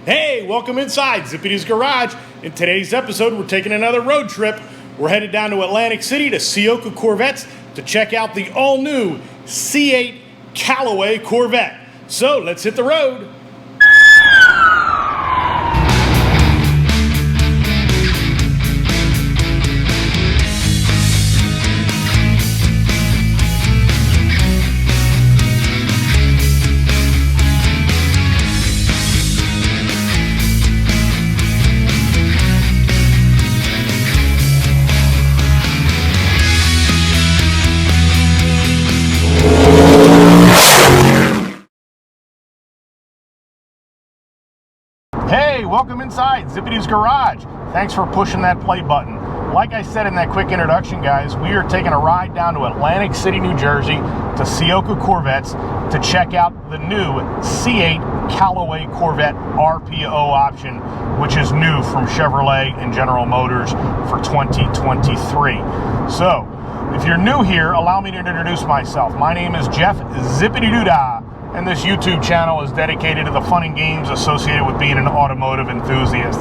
Hey, welcome inside Zippy's Garage. In today's episode, we're taking another road trip. We're headed down to Atlantic City to Ciocca Corvettes to check out the all-new C8 Callaway Corvette. So let's hit the road. Hey, welcome inside Zippy's Garage. Thanks for pushing that play button. Like I said in that quick introduction, guys, we are taking a ride down to Atlantic City, New Jersey to Ciocca Corvettes to check out the new C8 Callaway Corvette RPO option, which is new from Chevrolet and General Motors for 2023. So, if you're new here, allow me to introduce myself. My name is Jeff Zippity-Doo-Dah, and this YouTube channel is dedicated to the fun and games associated with being an automotive enthusiast.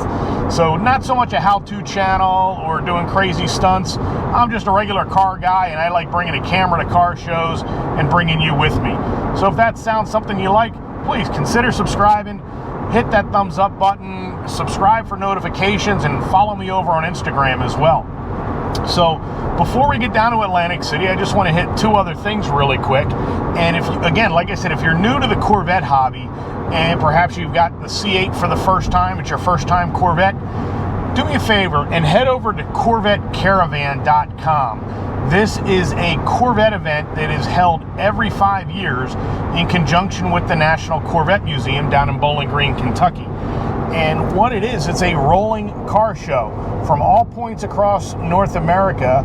So not so much a how-to channel or doing crazy stunts. I'm just a regular car guy, and I like bringing a camera to car shows and bringing you with me. So if that sounds something you like, please consider subscribing, hit that thumbs up button, subscribe for notifications, and follow me over on Instagram as well. So before we get down to Atlantic City, I just want to hit two other things really quick. And if, again, like I said, if you're new to the Corvette hobby and perhaps you've got the C8 for the first time, it's your first time Corvette, do me a favor and head over to CorvetteCaravan.com. This is a Corvette event that is held every 5 years in conjunction with the National Corvette Museum down in Bowling Green, Kentucky. And what it is, it's a rolling car show from all points across North America.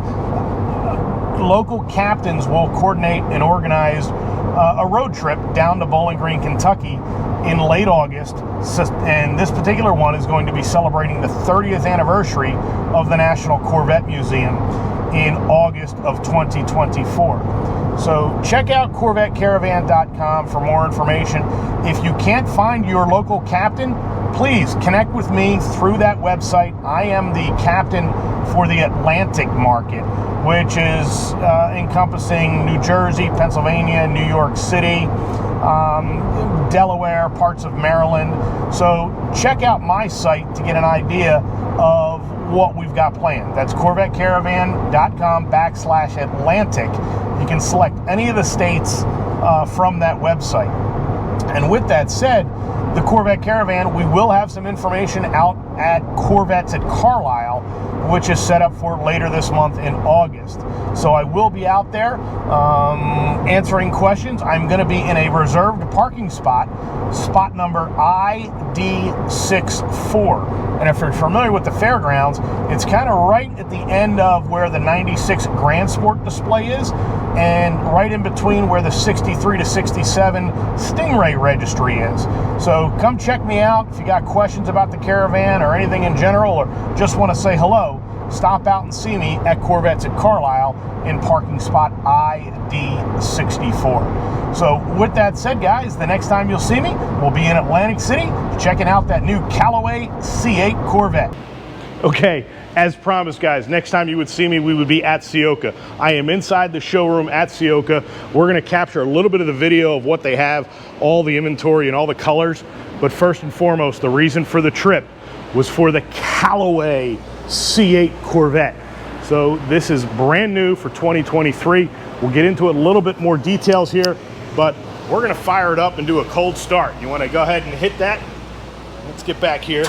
Local captains will coordinate and organize a road trip down to Bowling Green, Kentucky in late August. And this particular one is going to be celebrating the 30th anniversary of the National Corvette Museum in August of 2024. So check out CorvetteCaravan.com for more information. If you can't find your local captain, please connect with me through that website. I am the captain for the Atlantic market, which is encompassing New Jersey, Pennsylvania, New York City, Delaware, parts of Maryland. So check out my site to get an idea of what we've got planned. That's CorvetteCaravan.com/Atlantic. You can select any of the states from that website. And with that said, the Corvette Caravan, we will have some information out at Corvettes at Carlisle, which is set up for later this month in August. So I will be out there answering questions. I'm going to be in a reserved parking spot, spot number ID64. And if you're familiar with the fairgrounds, it's kind of right at the end of where the 96 Grand Sport display is, and right in between where the 63 to 67 Stingray registry is. So come check me out. If you got questions about the Caravan or anything in general, or just want to say hello, stop out and see me at Corvettes at Carlisle in parking spot ID64. So with that said, guys, the next time you'll see me, we'll be in Atlantic City checking out that new Callaway C8 Corvette. Okay, as promised, guys, next time you would see me, we would be at Ciocca. I am inside the showroom at Ciocca. We're going to capture a little bit of the video of what they have, all the inventory and all the colors. But first and foremost, the reason for the trip was for the Callaway C8 Corvette. So this is brand new for 2023. We'll get into a little bit more details here, but we're going to fire it up and do a cold start. You want to go ahead and hit that? Let's get back here.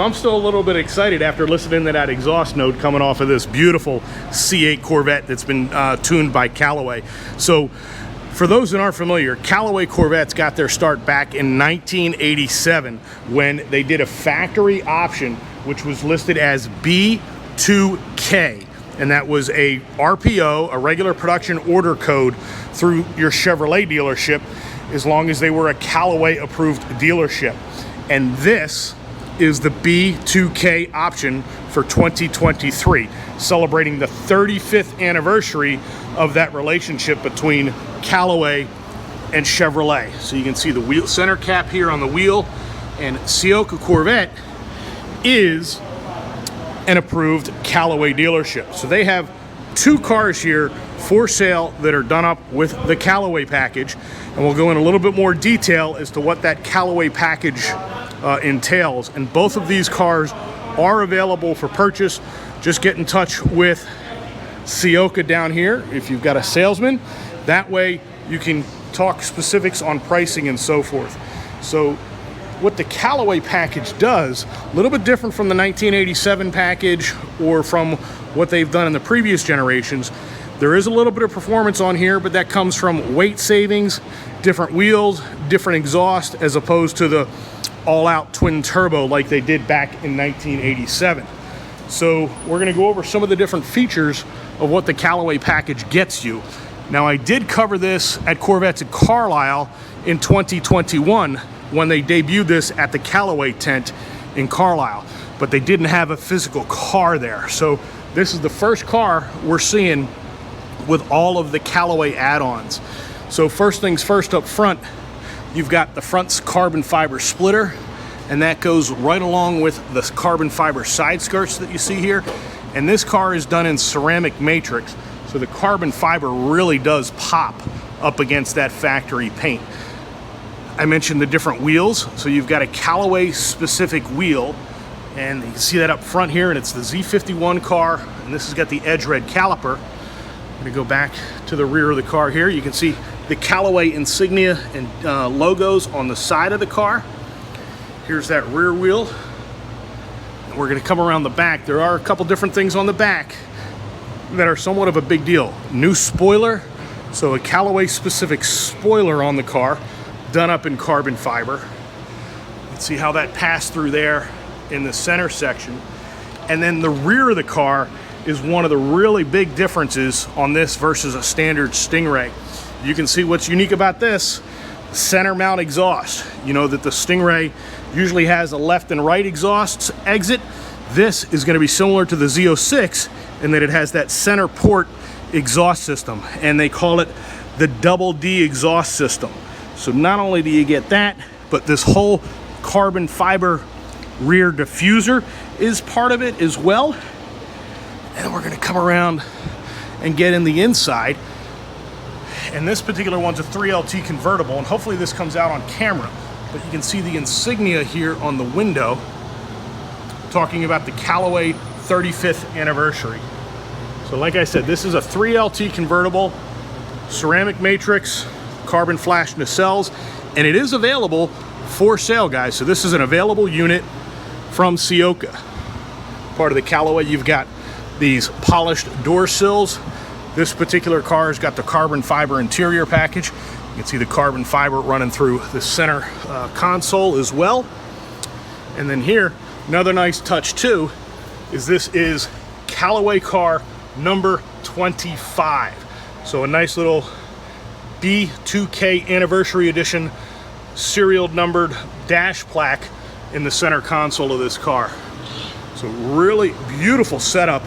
So I'm still a little bit excited after listening to that exhaust note coming off of this beautiful C8 Corvette that's been tuned by Callaway. So for those that aren't familiar, Callaway Corvettes got their start back in 1987 when they did a factory option which was listed as B2K, and that was a RPO, a regular production order code, through your Chevrolet dealership as long as they were a Callaway approved dealership. And this is the B2K option for 2023, celebrating the 35th anniversary of that relationship between Callaway and Chevrolet. So you can see the wheel center cap here on the wheel, and Ciocca Corvette is an approved Callaway dealership. So they have 2 cars here for sale that are done up with the Callaway package, and we'll go in a little bit more detail as to what that Callaway package entails. And both of these cars are available for purchase. Just get in touch with Ciocca down here if you've got a salesman. That way you can talk specifics on pricing and so forth. So what the Callaway package does, a little bit different from the 1987 package or from what they've done in the previous generations. There is a little bit of performance on here, but that comes from weight savings, different wheels, different exhaust, as opposed to the all-out twin turbo like they did back in 1987. So we're going to go over some of the different features of what the Callaway package gets you. Now, I did cover this at Corvettes at Carlisle in 2021 when they debuted this at the Callaway tent in Carlisle, but they didn't have a physical car there. So this is the first car we're seeing with all of the Callaway add-ons. So first things first, up front, you've got the front carbon fiber splitter, and that goes right along with the carbon fiber side skirts that you see here. And this car is done in ceramic matrix, so the carbon fiber really does pop up against that factory paint. I mentioned the different wheels. So you've got a Callaway specific wheel, and you can see that up front here, and it's the Z51 car, and this has got the edge red caliper. I'm gonna go back to the rear of the car here. You can see the Callaway insignia and logos on the side of the car. Here's that rear wheel. And we're gonna come around the back. There are a couple different things on the back that are somewhat of a big deal. New spoiler, so a Callaway specific spoiler on the car, done up in carbon fiber. Let's see how that passed through there in the center section. And then the rear of the car is one of the really big differences on this versus a standard Stingray. You can see what's unique about this: center mount exhaust. You know that the Stingray usually has a left and right exhaust exit. This is going to be similar to the Z06 in that it has that center port exhaust system, and they call it the double D exhaust system. So not only do you get that, but this whole carbon fiber rear diffuser is part of it as well. And we're going to come around and get in the inside. And this particular one's a 3LT convertible, and hopefully this comes out on camera. But you can see the insignia here on the window talking about the Callaway 35th anniversary. So like I said, this is a 3LT convertible, ceramic matrix, carbon flash nacelles, and it is available for sale, guys. So this is an available unit from Ciocca. Part of the Callaway, you've got these polished door sills. This particular car has got the carbon fiber interior package. You can see the carbon fiber running through the center console as well. And then here, another nice touch too, is this is Callaway car number 25. So a nice little B2K Anniversary Edition serial numbered dash plaque in the center console of this car. So really beautiful setup.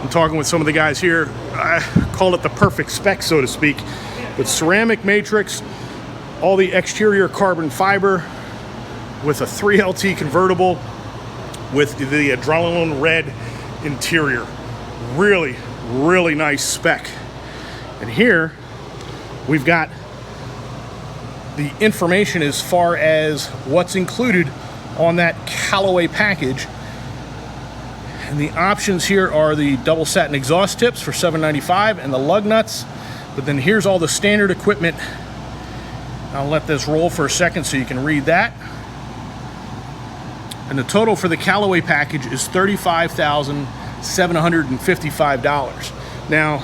I'm talking with some of the guys here. I call it the perfect spec, so to speak. With ceramic matrix, all the exterior carbon fiber, with a 3LT convertible, with the adrenaline red interior. Really, really nice spec. And here we've got the information as far as what's included on that Callaway package. And the options here are the double satin exhaust tips for $795 and the lug nuts. But then here's all the standard equipment. I'll let this roll for a second so you can read that. And the total for the Callaway package is $35,755. Now,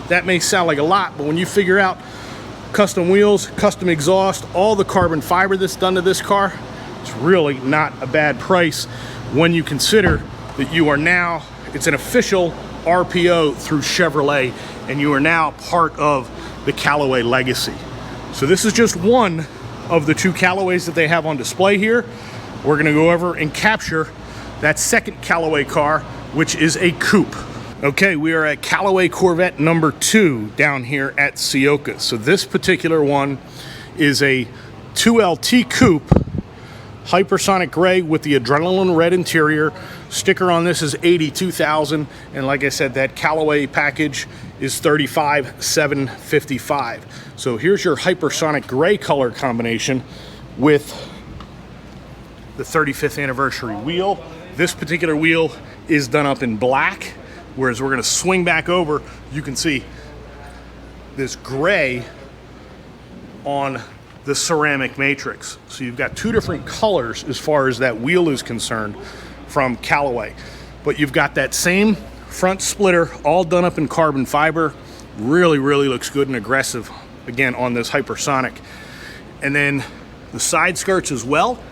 that may sound like a lot, but when you figure out custom wheels, custom exhaust, all the carbon fiber that's done to this car, it's really not a bad price when you consider that you are now, it's an official RPO through Chevrolet, and you are now part of the Callaway legacy. So this is just one of the 2 Callaways that they have on display here. We're gonna go over and capture that second Callaway car, which is a coupe. Okay, we are at Callaway Corvette number 2 down here at Ciocca. So this particular one is a 2LT coupe, hypersonic gray with the adrenaline red interior. Sticker on this is $82,000, and like I said, that Callaway package is $35,755. So here's your hypersonic gray color combination with the 35th anniversary wheel. This particular wheel is done up in black, whereas we're going to swing back over. You can see this gray on the ceramic matrix. So you've got 2 different colors as far as that wheel is concerned from Callaway. But you've got that same front splitter all done up in carbon fiber. Really, really looks good and aggressive, again, on this hypersonic. And then the side skirts as well.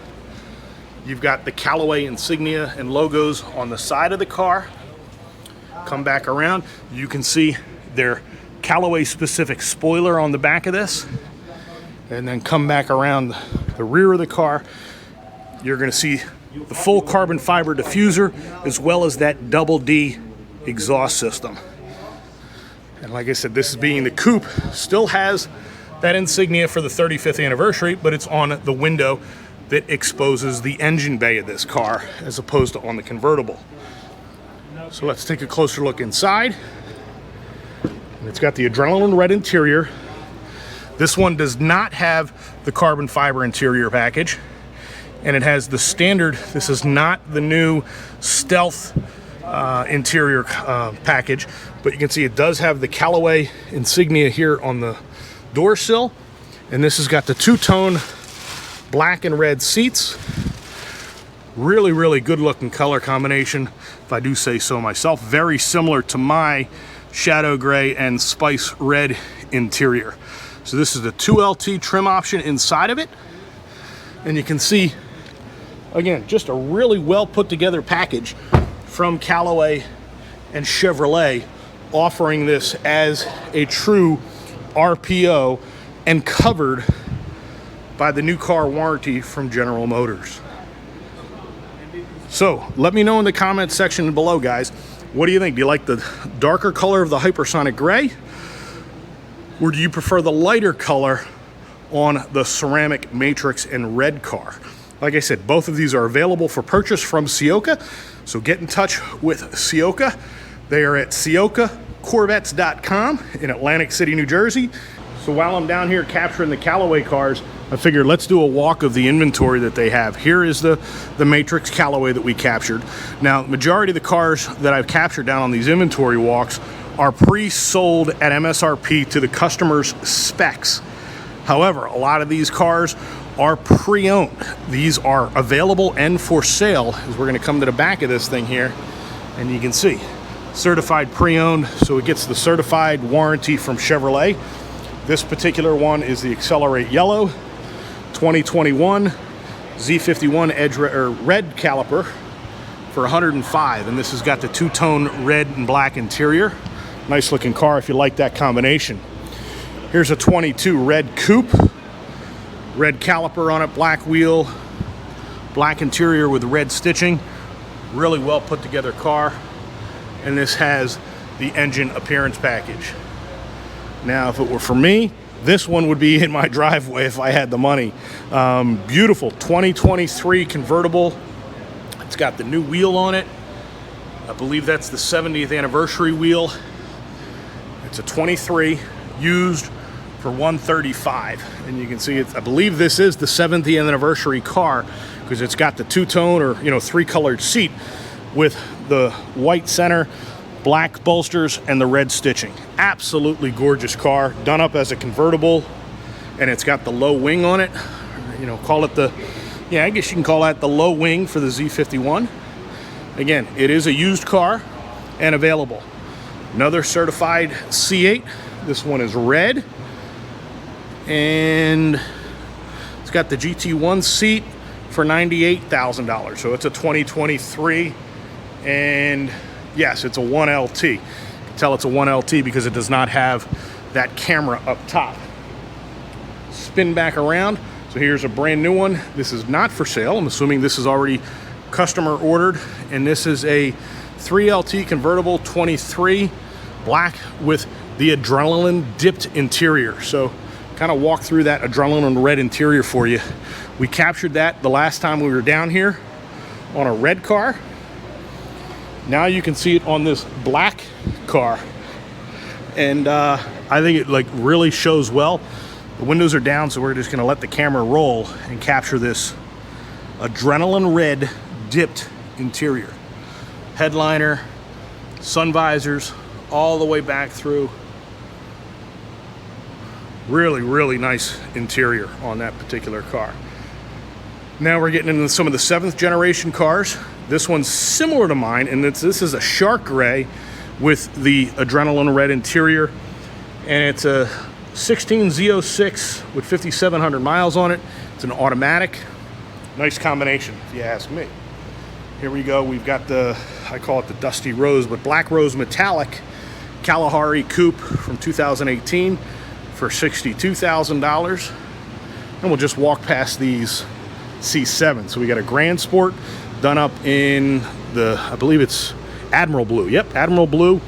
You've got the Callaway insignia and logos on the side of the car. Come back around, you can see their Callaway specific spoiler on the back of this. And then come back around the rear of the car, you're going to see the full carbon fiber diffuser as well as that double D exhaust system. And like I said, this is being the coupe, still has that insignia for the 35th anniversary, but it's on the window that exposes the engine bay of this car as opposed to on the convertible. So let's take a closer look inside. And it's got the adrenaline red interior. This one does not have the carbon fiber interior package, and it has the standard, this is not the new stealth interior package, but you can see it does have the Callaway insignia here on the door sill, and this has got the 2-tone black and red seats. Really, really good looking color combination, if I do say so myself. Very similar to my shadow gray and spice red interior. So this is the 2LT trim option inside of it. And you can see, again, just a really well put together package from Callaway and Chevrolet, offering this as a true RPO and covered by the new car warranty from General Motors. So let me know in the comments section below, guys, what do you think? Do you like the darker color of the hypersonic gray, or do you prefer the lighter color on the ceramic matrix and red car? Like I said, both of these are available for purchase from Ciocca, so get in touch with Ciocca. They are at CioccaCorvettes.com in Atlantic City, New Jersey. So while I'm down here capturing the Callaway cars, I figured let's do a walk of the inventory that they have. Here is the Matrix Callaway that we captured. Now, the majority of the cars that I've captured down on these inventory walks are pre-sold at MSRP to the customer's specs. However, a lot of these cars are pre-owned. These are available and for sale, as we're gonna come to the back of this thing here, and you can see, certified pre-owned, so it gets the certified warranty from Chevrolet. This particular one is the Accelerate Yellow 2021 Z51 edge red caliper for $105, and this has got the 2-tone red and black interior. Nice looking car if you like that combination. Here's a 22 red coupe, red caliper on it, black wheel, black interior with red stitching. Really well put together car, and this has the engine appearance package. Now, if it were for me, this one would be in my driveway if I had the money. Beautiful 2023 convertible. It's got the new wheel on it. I believe that's the 70th anniversary wheel. It's a 23, used for $135. And you can see it, I believe this is the 70th anniversary car, because it's got the 2-tone or 3-colored seat with the white center, black bolsters, and the red stitching. Absolutely gorgeous car, done up as a convertible, and it's got the low wing on it. Call it the Yeah, I guess you can call that the low wing for the Z51. Again, it is a used car and available. Another certified C8. This one is red. And it's got the GT1 seat for $98,000. So it's a 2023. And yes, it's a 1LT. You can tell it's a 1LT because it does not have that camera up top. Spin back around. So here's a brand new one. This is not for sale. I'm assuming this is already customer ordered. And this is a 3LT convertible 23, black with the adrenaline dipped interior. So kind of walk through that adrenaline red interior for you. We captured that the last time we were down here on a red car. Now you can see it on this black car. And I think it like really shows well. The windows are down, so we're just gonna let the camera roll and capture this adrenaline red dipped interior. Headliner, sun visors, all the way back through. Really, really nice interior on that particular car. Now we're getting into some of the 7th generation cars. This one's similar to mine, and this is a shark gray with the adrenaline red interior. And it's a 16 Z06 with 5,700 miles on it. It's an automatic. Nice combination, if you ask me. Here we go. We've got the, I call it the Dusty Rose, but Black Rose Metallic Callaway Coupe from 2018 for $62,000. And we'll just walk past these C7. So we got a Grand Sport done up in the, I believe it's Admiral Blue. Yep, Admiral Blue.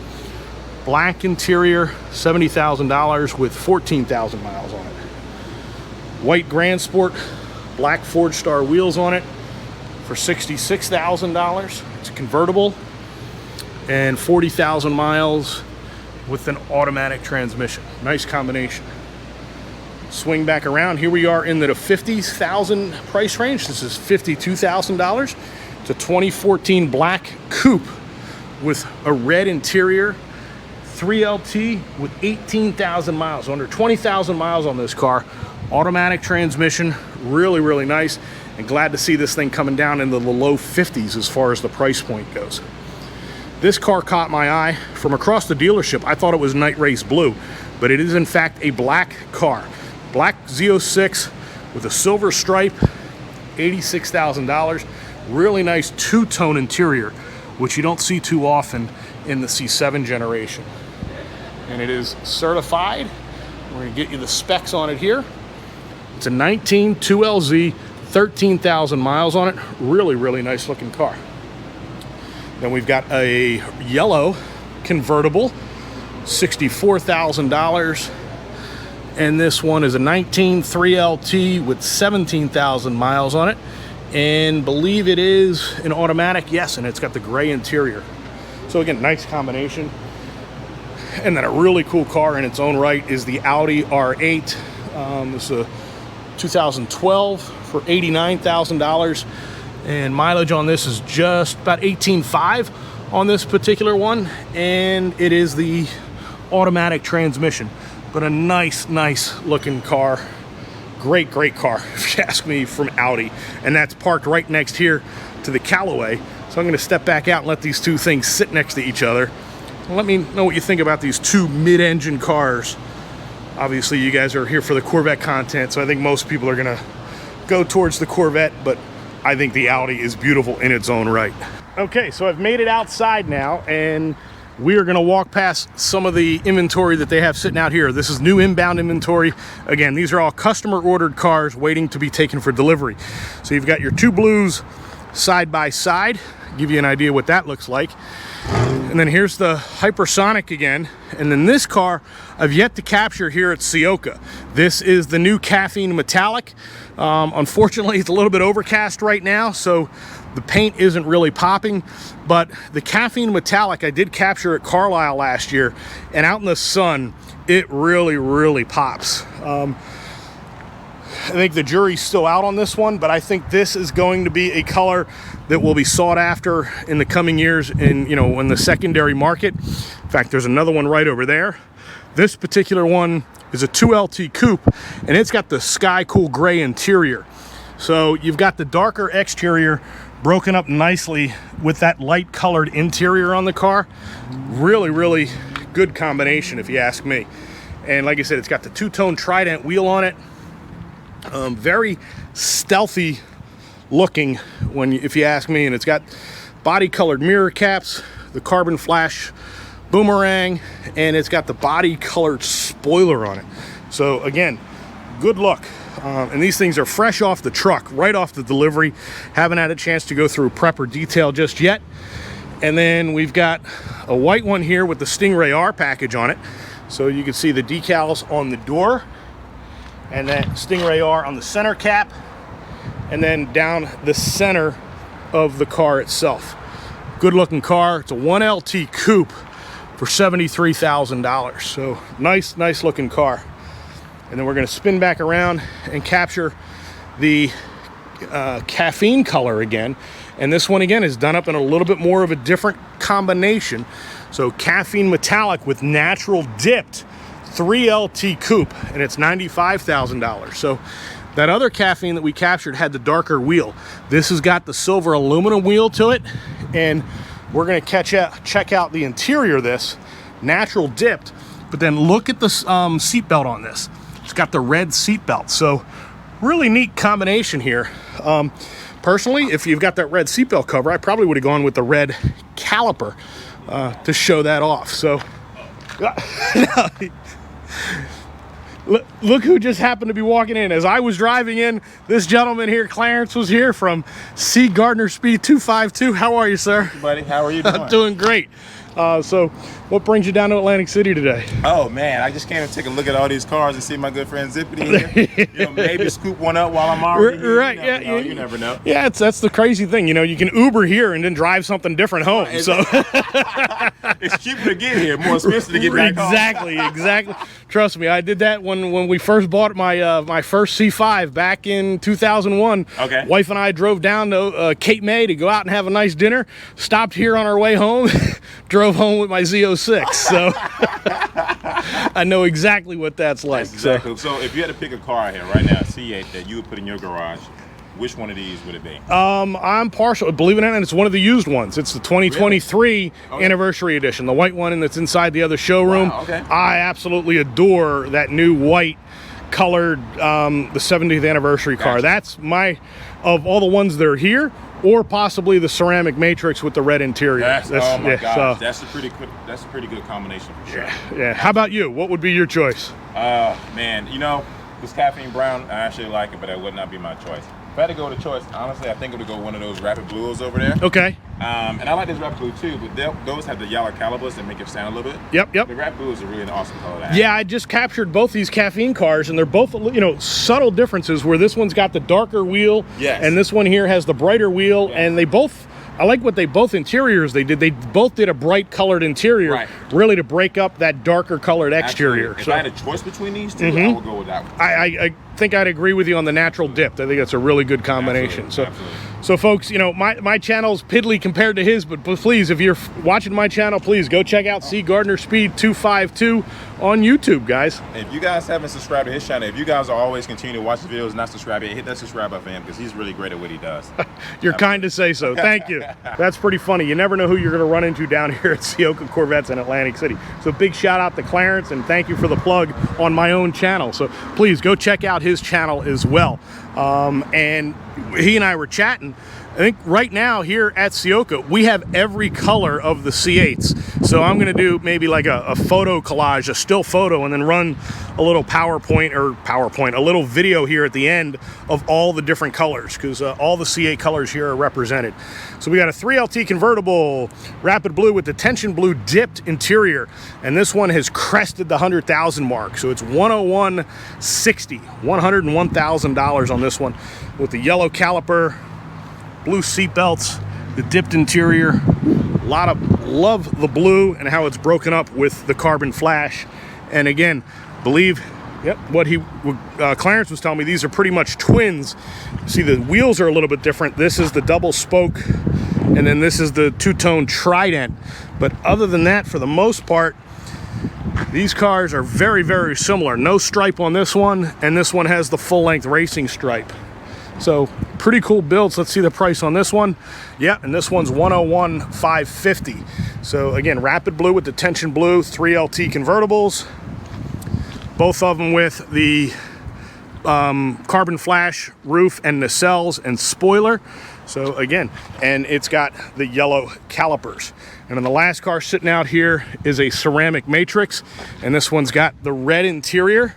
Black interior, $70,000 with 14,000 miles on it. White Grand Sport, black Ford Star wheels on it for $66,000. It's a convertible and 40,000 miles with an automatic transmission. Nice combination. Swing back around. Here we are in the 50,000 price range. This is $52,000. It's a 2014 black coupe with a red interior. 3LT with 18,000 miles, under 20,000 miles on this car. Automatic transmission, really, really nice. And glad to see this thing coming down into the low 50s as far as the price point goes. This car caught my eye from across the dealership. I thought it was night race blue, but it is in fact a black car. Black Z06 with a silver stripe, $86,000. Really nice two-tone interior, which you don't see too often in the C7 generation. And it is certified. We're gonna get you the specs on it here. It's a 19 2LZ, 13,000 miles on it. Really, really nice looking car. Then we've got a yellow convertible, $64,000. And this one is a 19 3LT with 17,000 miles on it. And believe it is an automatic, yes, and it's got the gray interior. So again, nice combination. And then a really cool car in its own right is the Audi R8. This is a 2012 for $89,000. And mileage on this is just about 18.5 on this particular one. And it is the automatic transmission. But a nice, nice looking car. Great, great car, if you ask me, from Audi. And that's parked right next here to the Callaway. So I'm gonna step back out and let these two things sit next to each other. Let me know what you think about these two mid-engine cars. Obviously, you guys are here for the Corvette content, so I think most people are gonna go towards the Corvette, but I think the Audi is beautiful in its own right. Okay, so I've made it outside now, and we are gonna walk past some of the inventory that they have sitting out here. This is new inbound inventory. Again, these are all customer ordered cars waiting to be taken for delivery. So you've got your two blues side by side, give you an idea what that looks like. And then here's the Hypersonic again. And then this car I've yet to capture here at Ciocca. This is the new Caffeine Metallic. Unfortunately, it's a little bit overcast right now, so the paint isn't really popping, but the Caffeine Metallic I did capture at Carlisle last year, and out in the sun, it really, really pops. I think the jury's still out on this one, but I think this is going to be a color that will be sought after in the coming years in, in the secondary market. In fact, there's another one right over there. This particular one is a 2LT coupe, and it's got the sky cool gray interior. So you've got the darker exterior broken up nicely with that light colored interior on the car. Really, really good combination if you ask me. And like I said, it's got the two-tone Trident wheel on it. Very stealthy looking if you ask me, and it's got body colored mirror caps, the carbon flash boomerang, and it's got the body colored spoiler on it. So again, good look. And these things are fresh off the truck, right off the delivery. Haven't had a chance to go through prep or detail just yet. And then we've got a white one here with the Stingray R package on it. So you can see the decals on the door, and that Stingray R on the center cap, and then down the center of the car itself. Good looking car. It's a 1LT coupe for $73,000. So nice looking car. And then we're going to spin back around and capture the caffeine color again. And this one again is done up in a little bit more of a different combination. So caffeine metallic with natural dipped 3LT coupe, and it's $95,000. So that other caffeine that we captured had the darker wheel. This has got the silver aluminum wheel to it, and we're going to check out the interior of this, natural dipped. But then look at the seatbelt on this. It's got the red seatbelt. So really neat combination here. Personally, if you've got that red seatbelt cover, I probably would have gone with the red caliper to show that off. So look who just happened to be walking in. As I was driving in, this gentleman here, Clarence, was here from C Gardner Speed 252. How are you, sir? Hey, buddy, how are you doing? Doing great. So what brings you down to Atlantic City today? Oh man, I just came to take a look at all these cars and see my good friend Zippity here. You know, maybe scoop one up while I'm already here. Right, You never know. Yeah, that's the crazy thing. You know, you can Uber here and then drive something different home. So it's cheaper to get here, more expensive to get back home. Exactly. Trust me, I did that when we first bought my my first C5 back in 2001. Okay. Wife and I drove down to Cape May to go out and have a nice dinner. Stopped here on our way home. Drove home with my Z06, so I know exactly what that's like. Exactly. So if you had to pick a car here right now, C8, that you would put in your garage, which one of these would it be? I'm partial. Believe it or not, it's one of the used ones. It's the 2023 Okay. Anniversary Edition, the white one, and that's inside the other showroom. Wow, okay. I absolutely adore that new white colored the 70th anniversary car. Gotcha. That's my, of all the ones that are here, or possibly the ceramic matrix with the red interior. Oh my gosh, that's a pretty good combination for sure. Yeah. How about you? What would be your choice? Man, you know, this caffeine brown, I actually like it, but that would not be my choice. If I had to go with a choice, honestly, I think it would go one of those Rapid Blues over there. Okay. And I like this Rapid Blue too, but those have the yellow calibers that make it sound a little bit. Yep. The Rapid Blue is a really awesome color to have. Yeah, I just captured both these caffeine cars, and they're both, you know, subtle differences where this one's got the darker wheel, yes, and this one here has the brighter wheel, yes, and they both, I like what they both interiors they did. They both did a bright colored interior, right, really to break up that darker colored exterior. Absolutely. If I had a choice between these two, I would go with that one. I think I'd agree with you on the natural dipped. I think that's a really good combination. Absolutely. So folks, you know, my channel's piddly compared to his, but please, if you're watching my channel, please go check out C Gardner Speed 252 on YouTube, guys. If you guys haven't subscribed to his channel, if you guys are always continue to watch the videos and not subscribe yet, hit that subscribe button for him because he's really great at what he does. You're kind to say so. Thank you. That's pretty funny. You never know who you're going to run into down here at Ciocca Corvettes in Atlantic City. So big shout out to Clarence, and thank you for the plug on my own channel. So please go check out his channel as well. And he and I were chatting. I think right now here at Ciocca, we have every color of the C8s. So I'm going to do maybe like a photo collage, a still photo, and then run a little a little video here at the end of all the different colors, because all the C8 colors here are represented. So we got a 3LT convertible, Rapid Blue with the tension blue dipped interior, and this one has crested the 100,000 mark. So it's 101.60, $101,000 on this one, with the yellow caliper, blue seat belts, the dipped interior. A lot of love the blue and how it's broken up with the carbon flash. And again, believe what Clarence was telling me, these are pretty much twins. See, the wheels are a little bit different. This is the double spoke, and then this is the two-tone Trident. But other than that, for the most part, these cars are very, very similar. No stripe on this one, and this one has the full-length racing stripe. So pretty cool builds. Let's see the price on this one. Yeah, and this one's $101,550. So again, rapid blue with the tension blue, 3LT convertibles. Both of them with the carbon flash roof and nacelles and spoiler. So again, and it's got the yellow calipers. And then the last car sitting out here is a ceramic matrix, and this one's got the red interior.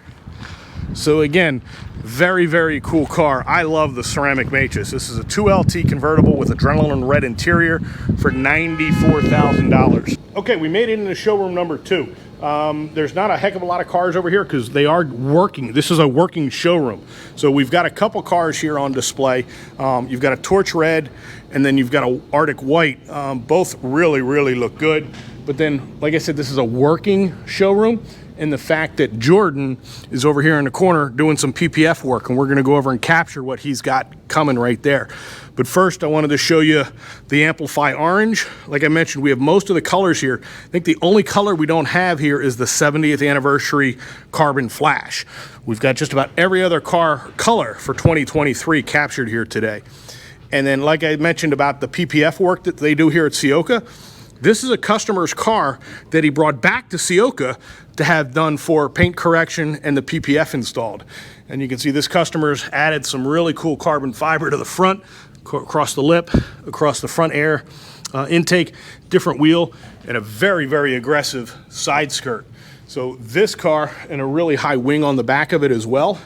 So again, very, very cool car. I love the ceramic matrix. This is a 2LT convertible with adrenaline red interior for $94,000. Okay, we made it into showroom number 2. There's not a heck of a lot of cars over here because they are working. This is a working showroom. So we've got a couple cars here on display. You've got a torch red, and then you've got a Arctic white. Both really, really look good. But then, like I said, this is a working showroom. And the fact that Jordan is over here in the corner doing some PPF work, and we're gonna go over and capture what he's got coming right there. But first, I wanted to show you the Amplify Orange. Like I mentioned, we have most of the colors here. I think the only color we don't have here is the 70th anniversary Carbon Flash. We've got just about every other car color for 2023 captured here today. And then, like I mentioned about the PPF work that they do here at Ciocca, this is a customer's car that he brought back to Ciocca to have done for paint correction and the PPF installed. And you can see this customer's added some really cool carbon fiber to the front, across the lip, across the front air intake, different wheel, and a very, very aggressive side skirt. So this car, and a really high wing on the back of it as well.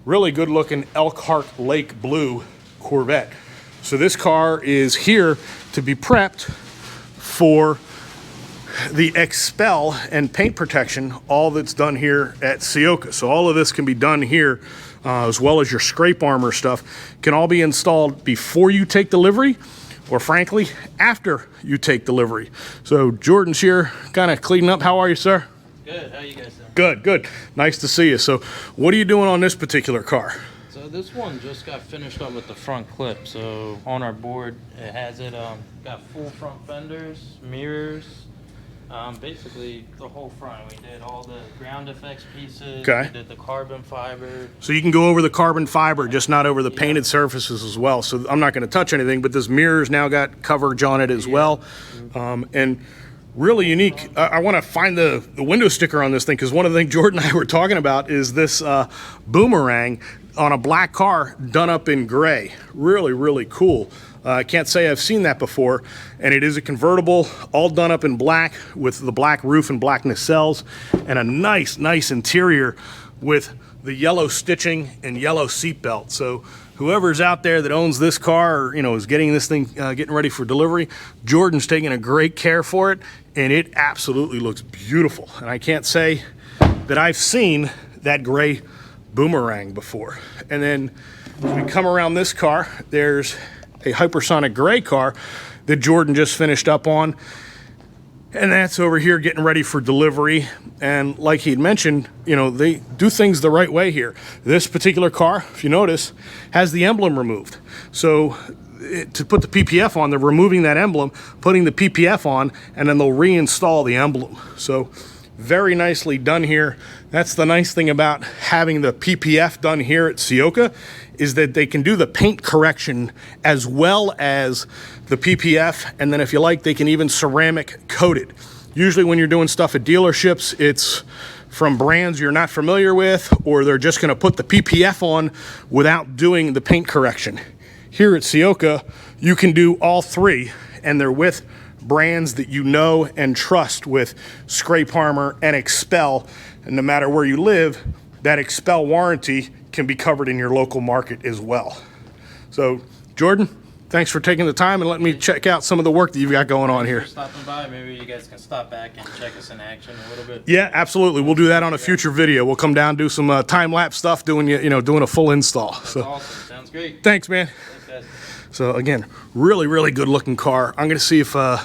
Really good looking Elkhart Lake Blue Corvette. So this car is here to be prepped for the expel and paint protection, all that's done here at Ciocca. So all of this can be done here, as well as your scrape armor stuff, can all be installed before you take delivery, or frankly, after you take delivery. So Jordan's here, kind of cleaning up. How are you, sir? Good, how you guys doing? Good, good. Nice to see you. So what are you doing on this particular car? So this one just got finished up with the front clip. So on our board, it has it got full front fenders, mirrors, basically the whole front. We did all the ground effects pieces. Okay. We did the carbon fiber. So you can go over the carbon fiber, just not over the painted surfaces as well. So I'm not going to touch anything, but this mirror's now got coverage on it as well. And really unique. I want to find the window sticker on this thing, because one of the things Jordan and I were talking about is this boomerang on a black car done up in gray. Really, really cool. I can't say I've seen that before. And it is a convertible, all done up in black with the black roof and black nacelles, and a nice, nice interior with the yellow stitching and yellow seat belt. So whoever's out there that owns this car, or, you know, is getting this thing, getting ready for delivery, Jordan's taking a great care for it, and it absolutely looks beautiful. And I can't say that I've seen that gray boomerang before. And then as we come around this car, there's a hypersonic gray car that Jordan just finished up on, and that's over here getting ready for delivery. And like he'd mentioned, you know, they do things the right way here. This particular car, if you notice, has the emblem removed. So to put the PPF on, they're removing that emblem, putting the PPF on, and then they'll reinstall the emblem. So very nicely done here. That's the nice thing about having the PPF done here at Ciocca, is that they can do the paint correction as well as the PPF, and then if you like, they can even ceramic coat it. Usually when you're doing stuff at dealerships, it's from brands you're not familiar with, or they're just gonna put the PPF on without doing the paint correction. Here at Ciocca, you can do all three, and they're with brands that you know and trust, with scrape armor and expel. And no matter where you live, that expel warranty can be covered in your local market as well. So Jordan, thanks for taking the time and letting me check out some of the work that you've got going on here. Stopping by, maybe you guys can stop back and check us in action a little bit. Yeah, absolutely. We'll do that on a future video. We'll come down, do some time-lapse stuff, doing a full install. That's awesome. Sounds great. Thanks, man. Thanks, guys. So again, really, really good looking car. I'm gonna see if I'm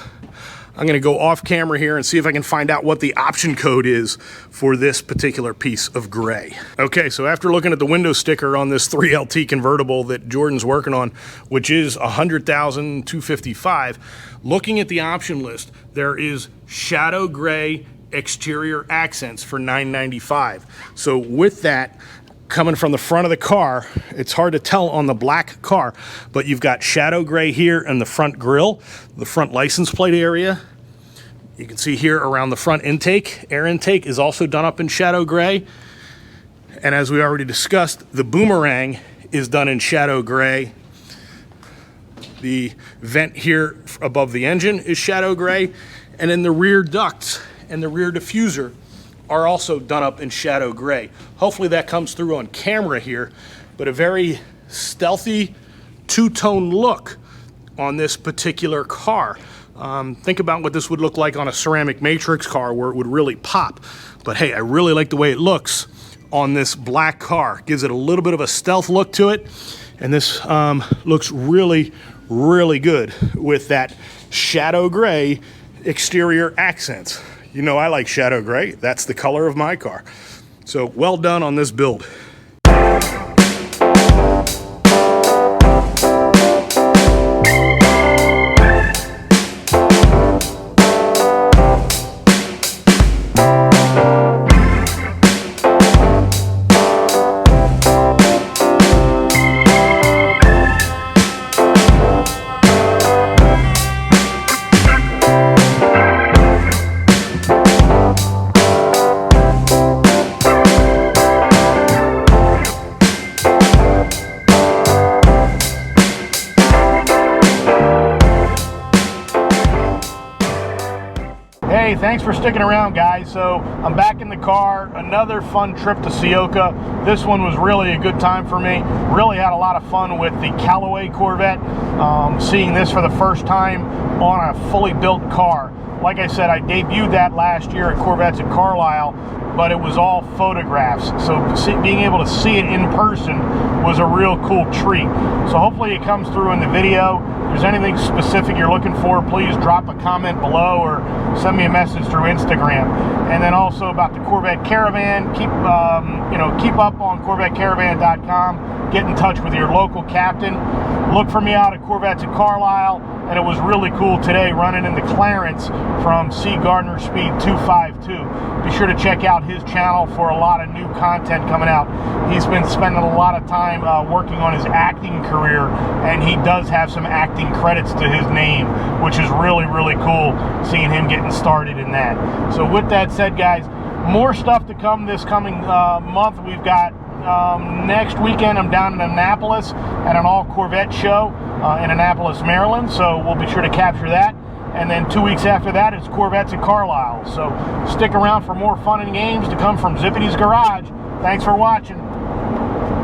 gonna go off camera here and see if I can find out what the option code is for this particular piece of gray. Okay, so after looking at the window sticker on this 3LT convertible that Jordan's working on, which is $100,255, looking at the option list, there is shadow gray exterior accents for $995. So with that, coming from the front of the car. It's hard to tell on the black car, but you've got shadow gray here in the front grille, the front license plate area. You can see here around the front intake, air intake is also done up in shadow gray. And as we already discussed, the boomerang is done in shadow gray. The vent here above the engine is shadow gray. And then the rear ducts and the rear diffuser are also done up in shadow gray. Hopefully that comes through on camera here, but a very stealthy two-tone look on this particular car. Think about what this would look like on a ceramic matrix car where it would really pop. But hey, I really like the way it looks on this black car. Gives it a little bit of a stealth look to it. And this looks really, really good with that shadow gray exterior accents. You know I like shadow gray. That's the color of my car. So well done on this build. Hey, thanks for sticking around, guys. So I'm back in the car, another fun trip to Ciocca. This one was really a good time for me. Really had a lot of fun with the Callaway Corvette. Seeing this for the first time on a fully built car. Like I said, I debuted that last year at Corvettes at Carlisle, but it was all photographs. So being able to see it in person was a real cool treat. So hopefully it comes through in the video. If there's anything specific you're looking for, please drop a comment below or send me a message through Instagram. And then also about the Corvette Caravan, keep up on CorvetteCaravan.com. Get in touch with your local captain. Look for me out at Corvettes at Carlisle. And it was really cool today running into Clarence from C. Gardner Speed 252. Be sure to check out his channel for a lot of new content coming out. He's been spending a lot of time working on his acting career, and he does have some acting credits to his name, which is really, really cool seeing him getting started in that. So with that said, guys, more stuff to come this coming month. We've got next weekend I'm down in Annapolis at an all Corvette show in Annapolis, Maryland, so we'll be sure to capture that. And then 2 weeks after that, it's Corvettes at Carlisle. So stick around for more fun and games to come from Zippy's Garage. Thanks for watching.